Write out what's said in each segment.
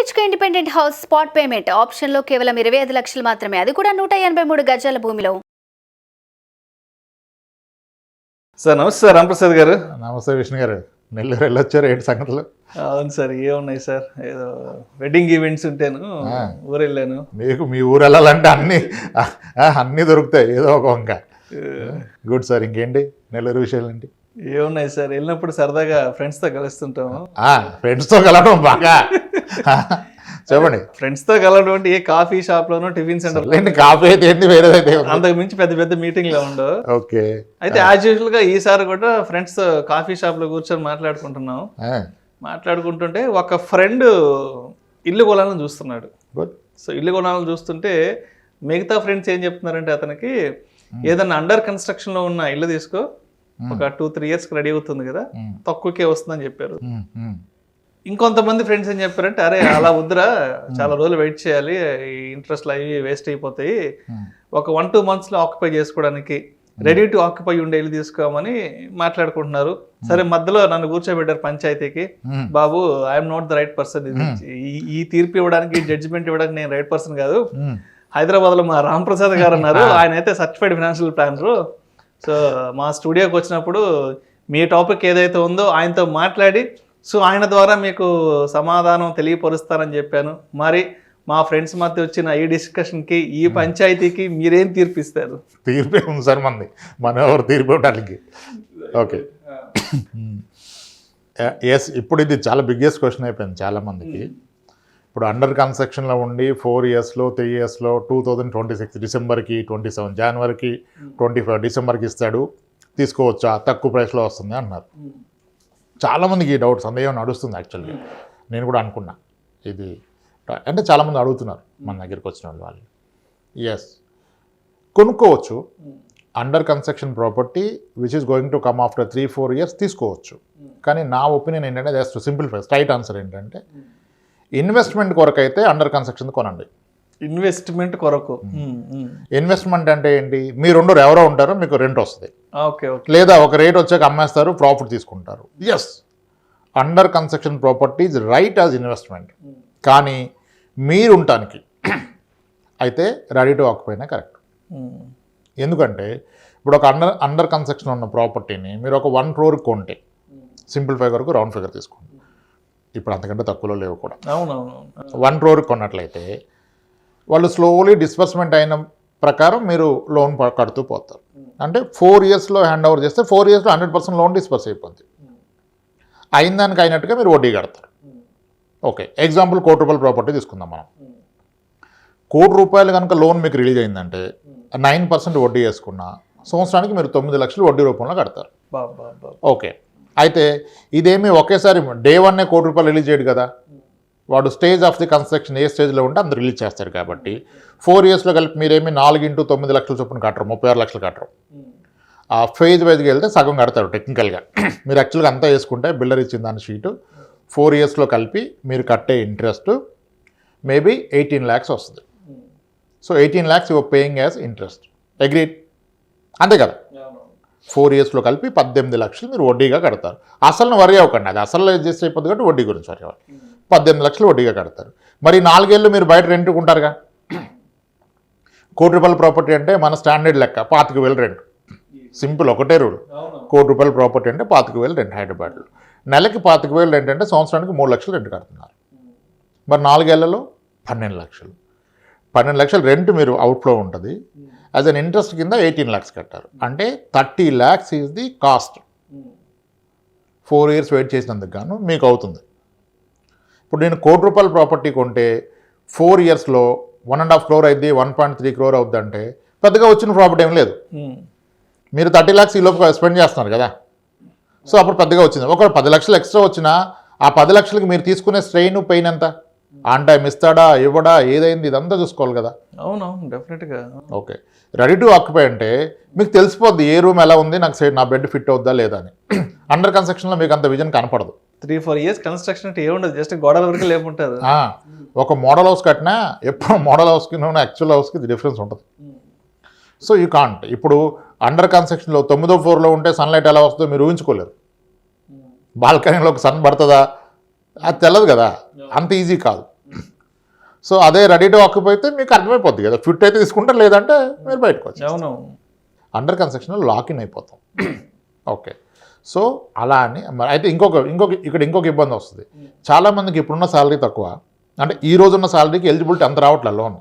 BHK independent house spot payment option లో కేవలం 25 లక్షలు మాత్రమే, అది కూడా 183 గజాల భూమిలో. సార్ నమస్తే సార్ రాంప్రసాద్ గారు. నమస్తే విష్ణు గారు. నెల్లూరు వెళ్ళొచ్చారు, ఏంటి సంగతులు? అవును సార్, ఏమున్నాయి సార్, ఏదో వెడ్డింగ్ ఈవెంట్స్ ఉంటేను ఊరు వెళ్ళాను. మీకు మీ ఊరు వెళ్ళాలంటే అన్నీ దొరుకుతాయి, ఏదో ఒక వంక. Good sir. ఇంకేంటి నెల్లూరు విషయాలు ఏంటి? ఏమున్నాయి సార్, వెళ్ళినప్పుడు సరదాగా ఫ్రెండ్స్తో కలుస్తుంటాము. ఫ్రెండ్స్తో కలవడం బాగా చెప్పండి. ఫ్రెండ్స్తో కలవడం అంటే ఏ కాఫీ షాప్లోనో టిఫిన్ సెంటర్, కాఫీ అయితే ఏంటి, వేరేదైతే అంతకు మించి పెద్ద పెద్ద మీటింగ్లో ఉండవు. ఓకే. అయితే యాజ్ యూజువల్గా ఈసారి కూడా ఫ్రెండ్స్ కాఫీ షాప్లో కూర్చొని మాట్లాడుకుంటున్నాం. మాట్లాడుకుంటుంటే ఒక ఫ్రెండ్ ఇల్లు కొనాలని చూస్తున్నాడు. సో ఇల్లు కొనాలని చూస్తుంటే మిగతా ఫ్రెండ్స్ ఏం చెప్తున్నారంటే అతనికి ఏదన్నా అండర్ కన్స్ట్రక్షన్లో ఉన్న ఇల్లు తీసుకో, ఒక 2-3 ఇయర్స్కి రెడీ అవుతుంది కదా, తక్కువకే వస్తుందని చెప్పారు. ఇంకొంతమంది ఫ్రెండ్స్ ఏం చెప్పారంటే, అరే అలా వద్దురా, చాలా రోజులు వెయిట్ చేయాలి, ఇంట్రెస్ట్లు అవి వేస్ట్ అయిపోతాయి, ఒక 1-2 మంత్స్లో ఆక్యుపై చేసుకోవడానికి రెడీ టు ఆక్యుపై ఉండే ఇల్లు తీసుకోమని మాట్లాడుకుంటున్నారు. సరే, మధ్యలో నన్ను కూర్చోబెట్టారు పంచాయతీకి. బాబు, I'm not the right person, ఈ తీర్పు ఇవ్వడానికి, జడ్జిమెంట్ ఇవ్వడానికి నేను రైట్ పర్సన్ కాదు. హైదరాబాద్లో మా రాంప్రసాద్ గారు ఉన్నారు, ఆయన అయితే సర్టిఫైడ్ ఫైనాన్షియల్ ప్లానరు. సో మా స్టూడియోకి వచ్చినప్పుడు మీ టాపిక్ ఏదైతే ఉందో ఆయనతో మాట్లాడి, సో ఆయన ద్వారా మీకు సమాధానం తెలియపరుస్తారని చెప్పాను. మరి మా ఫ్రెండ్స్ మధ్య వచ్చిన ఈ డిస్కషన్కి, ఈ పంచాయతీకి మీరేం తీర్పిస్తారు? తీర్పే ఉంది సార్ మంది, మనం ఎవరు తీర్పు ఇవ్వడానికి. ఓకే. ఎస్, ఇప్పుడు ఇది చాలా బిగ్గెస్ట్ క్వశ్చన్ అయిపోయింది చాలామందికి. ఇప్పుడు అండర్ కన్స్ట్రక్షన్లో ఉండి 4 ఇయర్స్లో 3 ఇయర్స్లో 2026 డిసెంబర్కి, 27 జనవరికి, 25 డిసెంబర్కి ఇస్తాడు, తీసుకోవచ్చా, తక్కువ ప్రైస్లో వస్తుంది అన్నారు. చాలామందికి ఈ డౌట్, సందేహం నడుస్తుంది. యాక్చువల్గా నేను కూడా అనుకున్నా ఇది, అంటే చాలామంది అడుగుతున్నారు మన దగ్గరికి వచ్చిన వాళ్ళు. ఎస్, కొనుక్కోవచ్చు. Under construction property which is going to come after 3-4 years తీసుకోవచ్చు. కానీ నా ఒపీనియన్ ఏంటంటే, జస్ట్ సింప్లిఫై స్ట్రైట్ ఆన్సర్ ఏంటంటే, ఇన్వెస్ట్మెంట్ కొరకు అయితే అండర్ కన్స్ట్రక్షన్ కొనండి. ఇన్వెస్ట్మెంట్ కొరకు. ఇన్వెస్ట్మెంట్ అంటే ఏంటి, మీరు ఎవరో ఉంటారో, మీకు రెంట్ వస్తుంది, లేదా ఒక రేట్ వచ్చాక అమ్మేస్తారు, ప్రాఫిట్ తీసుకుంటారు. Yes, under construction properties right as investment. కానీ మీరు ఉండటానికి అయితే రెడీ టు ఆక్యుపైనే కరెక్ట్. ఎందుకంటే ఇప్పుడు ఒక అండర్ కన్స్ట్రక్షన్ ఉన్న ప్రాపర్టీని మీరు ఒక 1 crore కొంటే, సింప్లిఫై వరకు రౌండ్ ఫిగర్ తీసుకోండి, ఇప్పుడు అంతకంటే తక్కువలో లేవు కూడా. 1 crore కొన్నట్లయితే వాళ్ళు స్లోలీ డిస్బర్స్మెంట్ అయిన ప్రకారం మీరు లోన్ కడుతూ పోతారు. అంటే 4 ఇయర్స్లో హ్యాండ్ ఓవర్ చేస్తే 4 ఇయర్స్లో 100% లోన్ డిస్బర్స్ అయిపోద్ది. అయిన దానికి అయినట్టుగా మీరు వడ్డీ కడతారు. ఓకే, ఎగ్జాంపుల్ 1 crore రూపాయల ప్రాపర్టీ తీసుకుందాం మనం. 1 crore రూపాయలు కనుక లోన్ మీకు రిలీజ్ అయిందంటే 9% వడ్డీ వేసుకున్న సంవత్సరానికి మీరు 9 లక్షలు వడ్డీ రూపంలో కడతారు. ఓకే, అయితే ఇదేమి ఒకేసారి డే 1 1 crore రూపాయలు రిలీజ్ చేయడు కదా. వాడు స్టేజ్ ఆఫ్ ది కన్స్ట్రక్షన్ ఏ స్టేజ్లో ఉంటే అందరు రిలీజ్ చేస్తారు. కాబట్టి 4 ఇయర్స్లో కలిపి మీరేమి 4 into 9 లక్షల చొప్పున కట్టరు, 36 లక్షలు కట్టరు. ఆ ఫేజ్ వైజ్గా వెళ్తే సగం కడతారు టెక్నికల్గా. మీరు యాక్చువల్గా అంతా వేసుకుంటే బిల్డర్ ఇచ్చిన దాని షీటు 4 ఇయర్స్లో కలిపి మీరు కట్టే ఇంట్రెస్ట్ మేబీ 18 lakhs వస్తుంది. So 18 lakhs your paying as interest. Agreed, అంతే కదా. 4 ఇయర్స్లో కలిపి 18 లక్షలు మీరు వడ్డీగా కడతారు. అసలు వరి అవ్వకండి, అది అసలు అడ్జస్ట్ అయిపోద్ది కాబట్టి వడ్డీ గురించి వరి అవ్వాలి. 18 లక్షలు వడ్డీగా కడతారు. మరి 4 ఏళ్ళు మీరు బయట రెంట్కుంటారుగా. 1 crore రూపాయల ప్రాపర్టీ అంటే మన స్టాండర్డ్ లెక్క 25,000 రెంట్. సింపుల్, ఒకటే రూల్. 1 crore రూపాయల ప్రాపర్టీ అంటే 25,000 రెంట్ హైదరాబాద్లో. నెలకి 25,000 రెంట్ అంటే సంవత్సరానికి 3 లక్షలు రెంట్ కడుతున్నారు. మరి 4 ఏళ్లలో 12 లక్షలు. 12 లక్షలు రెంట్ మీరు అవుట్ఫ్లో ఉంటుంది. యాజ్ అన్ ఇంట్రెస్ట్ కింద 18 lakhs కట్టారు. అంటే 30 lakhs is the cost. 4 years wait చేసినందుకు గాను మీకు అవుతుంది. ఇప్పుడు నేను 1 crore రూపాయల ప్రాపర్టీ కొంటే 4 ఇయర్స్లో 1.5 crore అయింది, 1.3 crore అవుద్ది అంటే పెద్దగా వచ్చిన ప్రాపర్టీ ఏం లేదు. మీరు 30 lakhs ఈ లోపు స్పెండ్ చేస్తున్నారు కదా. సో అప్పుడు పెద్దగా వచ్చింది. ఒక 10 లక్షలు ఎక్స్ట్రా వచ్చినా ఆ 10 లక్షలకి మీరు తీసుకునే స్ట్రెయిన్ పెయిన్ ఎంత, ఆన్ టైం ఇస్తాడా ఇవ్వడా ఏదైంది ఇదంతా చూసుకోవాలి కదా. అవునవును, డెఫినెట్గా. ఓకే, రెడీ టు ఆక్యుపై అంటే మీకు తెలిసిపోద్ది ఏ రూమ్ ఎలా ఉంది, నాకు సైడ్ నా బెడ్ ఫిట్ అవుద్దా లేదా అని. అండర్ కన్స్ట్రక్షన్లో మీకు అంత విజన్ కనపడదు. 3-4 ఇయర్స్ కన్స్ట్రక్షన్ అంటే ఏముండదు, జస్ట్ గోడల వరకు లేకుంటుంది. ఒక మోడల్ హౌస్ కట్టినా ఎప్పుడు మోడల్ హౌస్కి యాక్చువల్ హౌస్కి డిఫరెన్స్ ఉంటుంది. So you can't. ఇప్పుడు అండర్ కన్స్ట్రక్షన్లో 9వ ఫ్లోర్లో ఉంటే సన్లైట్ ఎలా వస్తుందో మీరు ఊహించుకోలేరు. బాల్కనీలోకి సన్ పడుతుందా అది తెలియదు కదా, అంత ఈజీ కాదు. సో అదే రెడీ టు ఆక్యుపై అయితే మీకు అర్థమైపోద్ది కదా, ఫిట్ అయితే తీసుకుంటారు, లేదంటే మీరు బయటకు వచ్చి అవును. అండర్ కన్స్ట్రక్షన్లో లాక్ ఇన్ అయిపోతాం. ఓకే, సో అలా అని అయితే ఇంకొక ఇబ్బంది వస్తుంది. చాలామందికి ఇప్పుడున్న శాలరీ తక్కువ, అంటే ఈ రోజున్న శాలరీకి ఎలిజిబిలిటీ అంత రావట్లేదు లోన్.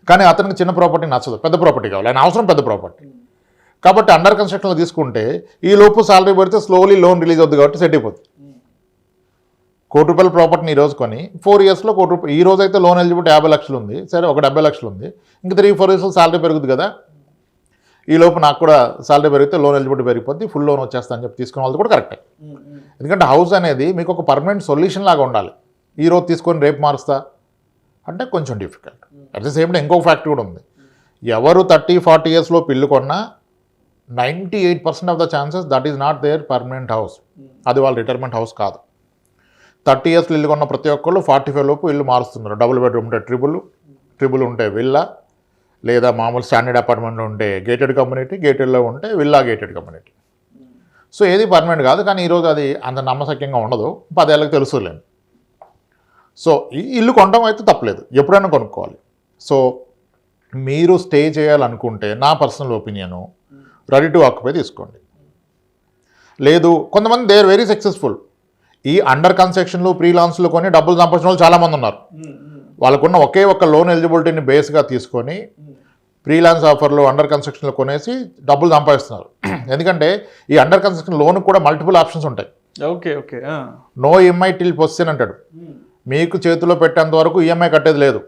కానీ అతనికి చిన్న ప్రాపర్టీ నచ్చదు, పెద్ద ప్రాపర్టీ కావాలి, ఆయన అవసరం పెద్ద ప్రాపర్టీ. కాబట్టి అండర్ కన్స్ట్రక్షన్లో తీసుకుంటే ఈ లోపు శాలరీ పడితే స్లోలీ లోన్ రిలీజ్ అవుతుంది కాబట్టి సెట్ అయిపోతుంది. ₹1,00,00,000 ప్రాపర్టీని ఈ రోజు కొని 4 ఇయర్స్లో ₹1,00,00,000, ఈ రోజు అయితే లోన్ ఎలిజిబిలిటీ 50 లక్షలు ఉంది, సరే ఒక 70 లక్షలు ఉంది, ఇంకా 3-4 ఇయర్స్లో శాలరీ పెరుగుతుంది కదా, ఈ లోపు నాకు కూడా శాలరీ పెరిగితే లోన్ ఎలిజిబిలిటీ పెరిగిపోద్ది, ఫుల్ లోన్ వచ్చేస్తా అని చెప్పి తీసుకునే వాళ్ళు కూడా కరెక్టే. ఎందుకంటే హౌస్ అనేది మీకు ఒక పర్మనెంట్ సొల్యూషన్ లాగా ఉండాలి. ఈ రోజు తీసుకొని రేపు మారుస్తా అంటే కొంచెం difficult. At the same time ఇంకొక ఫ్యాక్టర్ కూడా ఉంది. ఎవరు 30-40 ఇయర్స్లో ఇల్లు కొన్నా 98% of the chances that is not there permanent house, అది వాళ్ళ రిటైర్మెంట్ హౌస్ కాదు. 30 ఇయర్స్లో ఇల్లు కొన్న ప్రతి ఒక్కళ్ళు 45 లోపు ఇల్లు మారుస్తున్నారు. డబుల్ బెడ్రూమ్ ఉంటే ట్రిబుల్ ఉంటే విల్లా, లేదా మామూలు స్టాండర్డ్ అపార్ట్మెంట్లో ఉంటే గేటెడ్ కమ్యూనిటీ, గేటెడ్లో ఉంటే విల్లా గేటెడ్ కమ్యూనిటీ. సో ఏది పర్మనెంట్ కాదు, కానీ ఈరోజు అది అంత నమ్మశక్యంగా ఉండదు, 10 ఏళ్ళకి తెలుసులేండి. సో ఈ ఇల్లు కొనడం అయితే తప్పలేదు, ఎప్పుడైనా కొనుక్కోవాలి. సో మీరు స్టే చేయాలనుకుంటే నా personal opinion ready to occupy తీసుకోండి. లేదు కొంతమంది దే ఆర్ వెరీ సక్సెస్ఫుల్, ఈ అండర్ కన్స్ట్రక్షన్లు ప్రీలాన్స్లు కొని డబ్బులు సంపాదించిన వాళ్ళు చాలామంది ఉన్నారు. వాళ్ళకున్న ఒకే ఒక్క లోన్ ఎలిజిబిలిటీని బేస్గా తీసుకొని ఫ్రీలాన్స్ ఆఫర్లు అండర్ కన్స్ట్రక్షన్లో కొనేసి డబ్బులు సంపాదిస్తున్నారు. ఎందుకంటే ఈ అండర్ కన్స్ట్రక్షన్ లోన్ కూడా మల్టిపుల్ ఆప్షన్స్ ఉంటాయి. Okay okay, no EMI till possession అంటాడు, మీకు చేతిలో పెట్టేంత వరకు ఈఎంఐ కట్టేది లేదు,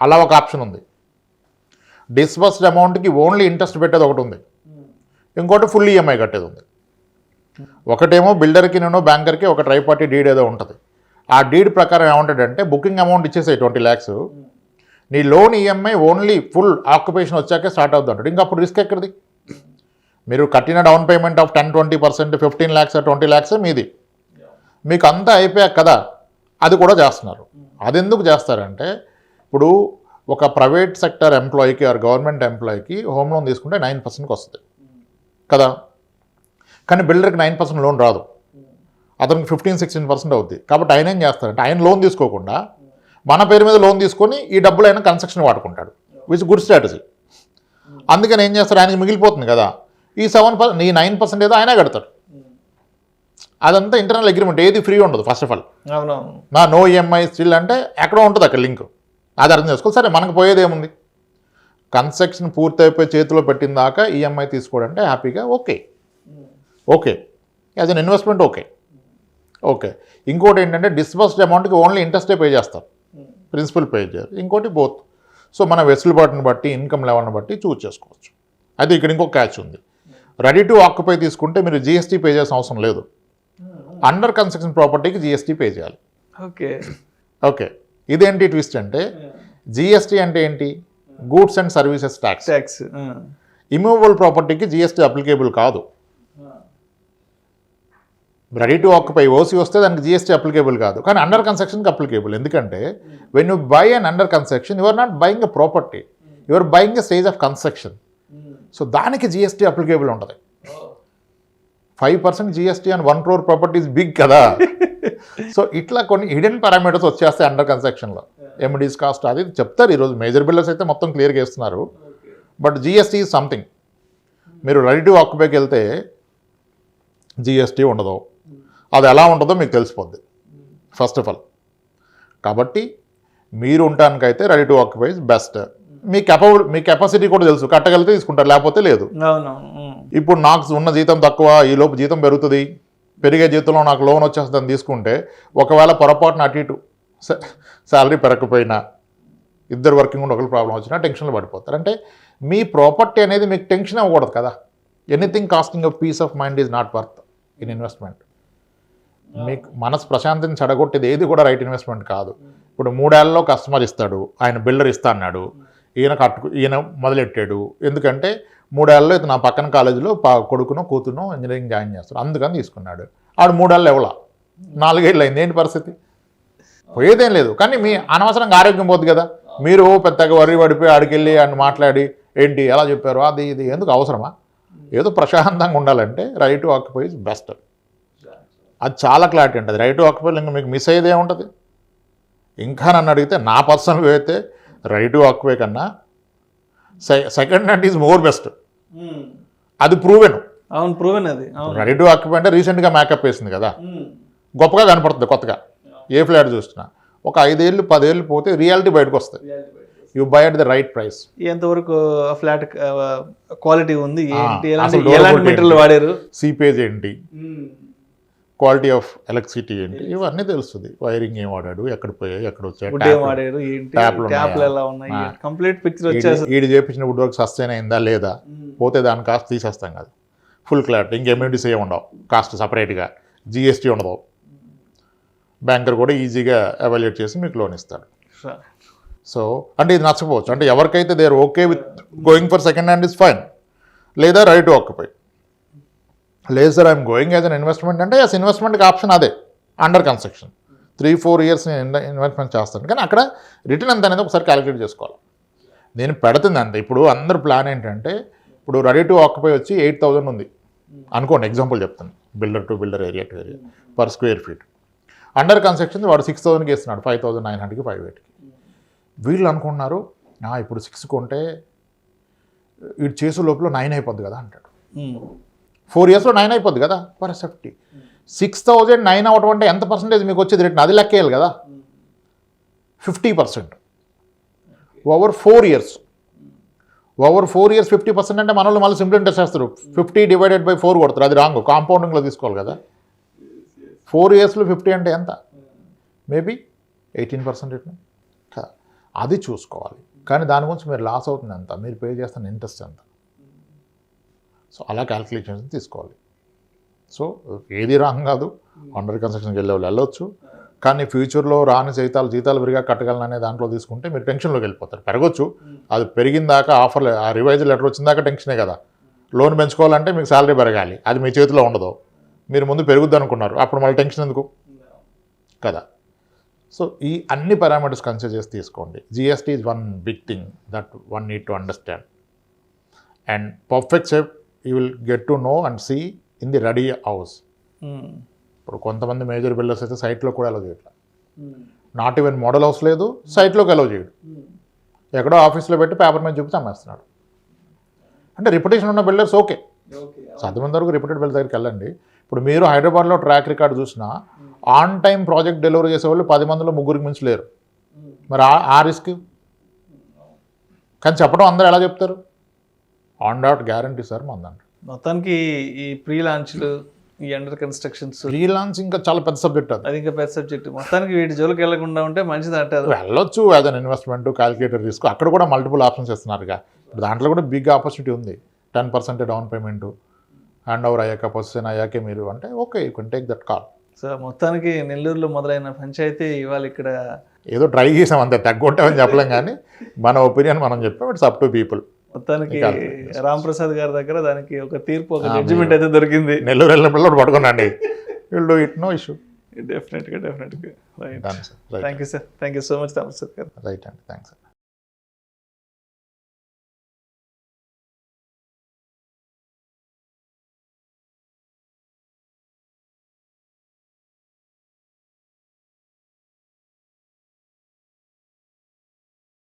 అలా ఒక ఆప్షన్ ఉంది. డిస్బర్స్డ్ అమౌంట్కి ఓన్లీ ఇంట్రెస్ట్ పెట్టేది ఒకటి ఉంది, ఇంకోటి ఫుల్ ఈఎంఐ కట్టేది ఉంది. ఒకటేమో బిల్డర్కి నేను బ్యాంకర్కి ఒక ట్రై పార్టీ డీడ్ ఏదో ఉంటుంది. ఆ డీడ్ ప్రకారం ఏముంటుందంటే బుకింగ్ అమౌంట్ ఇచ్చేసాయి 20 lakhs, నీ లోన్ ఈఎంఐ ఓన్లీ ఫుల్ ఆక్యుపేషన్ వచ్చాకే స్టార్ట్ అవుతుంది అంటాడు. ఇంకా అప్పుడు రిస్క్ ఎక్కడిది? మీరు కట్టిన down payment of 10-20%, 15 lakhs 20 lakhs మీది, మీకు అంతా అయిపోయాక కదా అది కూడా చేస్తున్నారు. అది ఎందుకు చేస్తారంటే ఇప్పుడు ఒక ప్రైవేట్ సెక్టర్ ఎంప్లాయీకి ఆర్ గవర్నమెంట్ ఎంప్లాయీకి హోమ్ లోన్ తీసుకుంటే 9%కి వస్తుంది కదా, కానీ బిల్డర్కి 9% లోన్ రాదు, అతనికి 15-16% అవుద్ది. కాబట్టి ఆయన ఏం చేస్తారంటే ఆయన లోన్ తీసుకోకుండా మన పేరు మీద లోన్ తీసుకొని ఈ డబ్బులు ఆయన కన్స్ట్రక్షన్ వాడుకుంటాడు, విచ్ గుడ్ స్ట్రాటజీ. అందుకని ఏం చేస్తారు, ఆయనకి మిగిలిపోతుంది కదా, ఈ 7% ఈ 9% ఏదో ఆయనే కడతాడు. అదంతా ఇంటర్నల్ అగ్రిమెంట్, ఏది ఫ్రీ ఉండదు. ఫస్ట్ ఆఫ్ ఆల్ నా నో ఈఎంఐ స్టిల్ అంటే ఎక్కడో ఉంటుంది అక్కడ లింక్, అది అర్థం చేసుకోవాలి. సరే మనకు పోయేది ఏముంది, కన్స్ట్రక్షన్ పూర్తి అయిపోయి చేతిలో పెట్టిన దాకా ఈఎంఐ తీసుకోవడంటే హ్యాపీగా okay as an investment okay. ఇంకోటి ఏంటంటే డిస్బర్స్డ్ అమౌంట్కి ఓన్లీ ఇంట్రెస్టే పే చేస్తారు, ప్రిన్సిపల్ పే చేయరు. ఇంకోటి బోత్. సో మన వెసులుబాటుని బట్టి ఇన్కమ్ లెవెల్ని బట్టి చూస్ చేసుకోవచ్చు. అయితే ఇక్కడ ఇంకొక క్యాచ్ ఉంది, రెడీ టు ఆక్యుపై తీసుకుంటే మీరు జిఎస్టీ పే చేయాల్సిన అవసరం లేదు. అండర్ కన్స్ట్రక్షన్ ప్రాపర్టీకి జిఎస్టీ పే చేయాలి. ఓకే ఇదేంటి ట్విస్ట్ అంటే, జిఎస్టీ అంటే ఏంటి, goods and services tax. Immovable ప్రాపర్టీకి జిఎస్టీ అప్లికేబుల్ కాదు. రెడీ టు ఆక్యుపై ఓసీ వస్తే దానికి జిఎస్టీ అప్లికేబుల్ కాదు, కానీ అండర్ కన్స్ట్రక్షన్కి అప్లికేబుల్. ఎందుకంటే when you buy and under construction you are not buying a property, you are buying a stage of construction. So దానికి GST applicable ఉంటుంది. 5% GST and 1 crore properties big కదా. So ఇట్లా కొన్ని hidden parameters వచ్చేస్తాయి under కన్స్ట్రక్షన్లో. MDs cost అది చెప్తారు, ఈరోజు మేజర్ బిల్డర్స్ అయితే మొత్తం క్లియర్గా ఇస్తున్నారు. But GST is something. మీరు రెడీ టు ఆక్యుపైకి వెళ్తే జిఎస్టీ ఉండదు, అది ఎలా ఉంటుందో మీకు తెలిసిపోద్ది ఫస్ట్ ఆఫ్ ఆల్. కాబట్టి మీరు ఉండటానికైతే ready to occupy is best. మీ కెపాసిటీ కూడా తెలుసు, కట్టగలిగితే తీసుకుంటారు, లేకపోతే లేదు. ఇప్పుడు నాకు ఉన్న జీతం తక్కువ, ఈ లోపు జీతం పెరుగుతుంది, పెరిగే జీతంలో నాకు లోన్ వచ్చేస్తుందని తీసుకుంటే ఒకవేళ పొరపాటున అటు ఇటు శాలరీ పెరగకపోయినా ఇద్దరు వర్కింగ్ ఉండి ఒకరు ప్రాబ్లం వచ్చినా టెన్షన్లో పడిపోతారు. అంటే మీ ప్రాపర్టీ అనేది మీకు టెన్షన్ అవ్వకూడదు కదా. Anything costing of peace of mind is not worth in investment. మీకు మనసు ప్రశాంతిని చెడగొట్టేది ఏది కూడా రైట్ ఇన్వెస్ట్మెంట్ కాదు. ఇప్పుడు 3 ఏళ్లలో కస్టమర్ ఇస్తాడు, ఆయన బిల్డర్ ఇస్తా అన్నాడు, ఈయన మొదలెట్టాడు. ఎందుకంటే 3 ఏళ్లలో ఇతను నా పక్కన కాలేజీలో కొడుకునో కూతురునో ఇంజనీరింగ్ జాయిన్ చేస్తాడు, అందుకని తీసుకున్నాడు. ఆడు 3 ఏళ్ళు ఎవలా 4 ఏళ్ళు అయింది, ఏంటి పరిస్థితి? పోయేదేం లేదు, కానీ మీ అనవసరంగా ఆరోగ్యం పోతుంది కదా. మీరు పెద్దగా వరి పడిపోయి ఆడికెళ్ళి ఆయన మాట్లాడి ఏంటి ఎలా చెప్పారు అది ఇది ఎందుకు అవసరమా? ఏదో ప్రశాంతంగా ఉండాలంటే right to occupy is best. అది చాలా క్లారిటీ ఉంటుంది. రైట్ టు ఆక్యుపై ఇంకా మీకు మిస్ అయ్యేదే ఉంటుంది. ఇంకా నన్ను అడిగితే నా పర్సనల్ అయితే రెడీ టు ఆక్యుపై కన్నా second hand is more best. అది ప్రూవెన్. అవును, ప్రూవెన్ అది. రెడీ టు ఆక్యుపై అంటే రీసెంట్గా మేకప్ వేసింది కదా, గొప్పగా కనపడుతుంది కొత్తగా. ఏ ఫ్లాట్ చూసినా ఒక 5 ఏళ్ళు 10 ఏళ్ళు పోతే రియాలిటీ బయటకు వస్తుంది. You by at the right price. ఎంతవరకు ఫ్లాట్ క్వాలిటీ ఉంది, ఎలాంటి మెటీరియల్ వాడారు, సీపేజ్ ఏంటి, క్వాలిటీ ఆఫ్ ఎలక్ట్రిసిటీ ఏంటి, ఇవన్నీ తెలుస్తుంది. వైరింగ్ ఏం వాడాడు, ఎక్కడ పోయాయి, ఎక్కడ వాడారు, ట్యాప్లు ఎలా ఉన్నాయి, కంప్లీట్ పిక్చర్ వచ్చేసి. ఈడు చేపించిన వుడ్ వర్క్ సస్టైన్ అయిందా లేదా, పోతే దాని కాస్ట్ తీసేస్తాం కదా, ఫుల్ క్లారిటీ. ఇంకెమ్యూనిటీస్ ఏమి ఉండవు, కాస్ట్ సపరేట్గా, జిఎస్టీ ఉండదు. బ్యాంకర్ కూడా ఈజీగా ఎవాల్యుయేట్ చేసి మీకు లోన్ ఇస్తాడు. సో అంటే ఇది నచ్చపోవచ్చు. అంటే ఎవరికైతే they are okay with going for second hand is fine, లేదా రైట్ టు ఆక్యుపై. లేదు sir I'm going as an investment అంటే ఎస్, ఇన్వెస్ట్మెంట్కి ఆప్షన్ అదే, అండర్ కన్స్ట్రక్షన్ 3-4 ఇయర్స్ నేను ఇన్వెస్ట్మెంట్ చేస్తాను. కానీ అక్కడ రిటర్న్ ఎంత అనేది ఒకసారి క్యాలిక్యులేట్ చేసుకోవాలి. నేను పెడుతుంది అంతే. ఇప్పుడు అందరు ప్లాన్ ఏంటంటే, ఇప్పుడు రెడీ టు ఆక్యుపై వచ్చి 8,000 ఉంది అనుకోండి, ఎగ్జాంపుల్ చెప్తాను, builder to builder, area to area, per square feet. Under construction వాడు 6,000కి ఇస్తున్నాడు, 5,900కి 5,800కి. వీళ్ళు అనుకుంటున్నారు ఇప్పుడు 6 కొంటే వీడు చేసే లోపల 9 అయిపోద్ది కదా అంటాడు. 4 ఇయర్స్లో 9 అయిపోద్ది కదా పర్ సేఫ్టీ. 6,000 9 అవటం అంటే ఎంత పర్సెంటేజ్ మీకు వచ్చేది రిటర్న్, అది లెక్కేయాలి కదా. 50% ఓవర్ 4 ఇయర్స్. ఓవర్ 4 ఇయర్స్ 50% అంటే మన వాళ్ళు మళ్ళీ సింపుల్ ఇంట్రెస్ట్ చేస్తారు, 50 డివైడెడ్ బై 4 కొడతారు. అది రాంగ్, కాంపౌండింగ్లో తీసుకోవాలి కదా. 4 ఇయర్స్లో 50 అంటే ఎంత, మేబీ 18% రిటర్న్. అది చూసుకోవాలి. కానీ దాని గురించి మీరు లాస్ అవుతుంది ఎంత, మీరు పే చేస్తున్న ఇంట్రెస్ట్ ఎంత, సో అలా క్యాల్కులేషన్స్ తీసుకోవాలి. సో ఏది రాంగ్ కాదు, అండర్ కన్స్ట్రక్షన్కి వెళ్ళే వాళ్ళు వెళ్ళొచ్చు. కానీ ఫ్యూచర్లో రాని జీతాలు విరిగా కట్టగలననే దాంట్లో తీసుకుంటే మీరు టెన్షన్లోకి వెళ్ళిపోతారు. పెరగచ్చు, అది పెరిగిన దాకా ఆఫర్, ఆ రివైజ్ లెటర్ వచ్చిన దాకా టెన్షనే కదా. లోన్ పెంచుకోవాలంటే మీకు శాలరీ పెరగాలి, అది మీ చేతిలో ఉండదు. మీరు ముందు పెరుగుద్ది అనుకున్నారు, అప్పుడు మళ్ళీ టెన్షన్ ఎందుకు కదా. సో ఈ అన్ని పారామీటర్స్ కన్సిడర్ చేసి తీసుకోండి. GST is one big thing that one need to understand. And perfect shape you will get to know and see in the ready house. ఇప్పుడు కొంతమంది మేజర్ బిల్డర్స్ అయితే సైట్లో కూడా అలౌ చేయట్లేదు. నాట్ ఈవెన్ మోడల్ హౌస్ లేదు, సైట్లోకి allow చేయడు, ఎక్కడో ఆఫీస్లో పెట్టి పేపర్ మీద చూపితే అమ్మేస్తున్నాడు. అంటే రిప్యుటేషన్ ఉన్న బిల్డర్స్ ఓకే, సాధ్యమైనంత వరకు రిప్యూటెడ్ బిల్డర్ దగ్గరికి వెళ్ళండి. ఇప్పుడు మీరు హైదరాబాద్లో ట్రాక్ రికార్డ్ చూసినా ఆన్ టైం ప్రాజెక్ట్ డెలివరీ చేసేవాళ్ళు 10 మందిలో 3కి మించి లేరు. మరి ఆ రిస్క్ కానీ చెప్పడం అందరూ ఎలా చెప్తారు, ఆన్ డాట్ గ్యారంటీ సార్ మందంట. మొత్తానికి ఈ ప్రీ లాంచ్లు, ఈ అండర్ కన్స్ట్రక్షన్స్, ప్రీ లాంచ్ ఇంకా చాలా పెద్ద సబ్జెక్ట్. అది ఇంకా పెద్ద సబ్జెక్ట్. మొత్తానికి వీటి జోలికి వెళ్ళకుండా ఉంటే మంచిది అంటారు. వెళ్ళొచ్చు as an investment, calculator risk. అక్కడ కూడా మల్టిపుల్ ఆప్షన్స్ ఇస్తున్నారుగా. ఇప్పుడు దాంట్లో కూడా బిగ్ ఆపర్చునిటీ ఉంది. 10% డౌన్ పేమెంట్, హ్యాండ్ ఓవర్ అయ్యాక పొజిషన్ అయ్యాకే మీరు అంటే okay, you can take that call. So మొత్తానికి నెల్లూరులో మొదలైన పంచాయతీ ఇవాళ ఇక్కడ ఏదో ట్రై చేసాం అంతే, తగ్గుంటామని చెప్పలేం కానీ మన ఒపీనియన్ మనం చెప్పాం. It's up to people. మొత్తానికి రామ్ ప్రసాద్ గారి దగ్గర దానికి ఒక తీర్పు, ఒక జడ్జిమెంట్ అయితే దొరికింది. నెల్లూరు వెళ్ళినప్పుడు పట్టుకున్నాండి, will do it, no issue. డెఫినెట్గా thank you sir, thank you so much Ram Prasad garu. Right అండి, థ్యాంక్స్.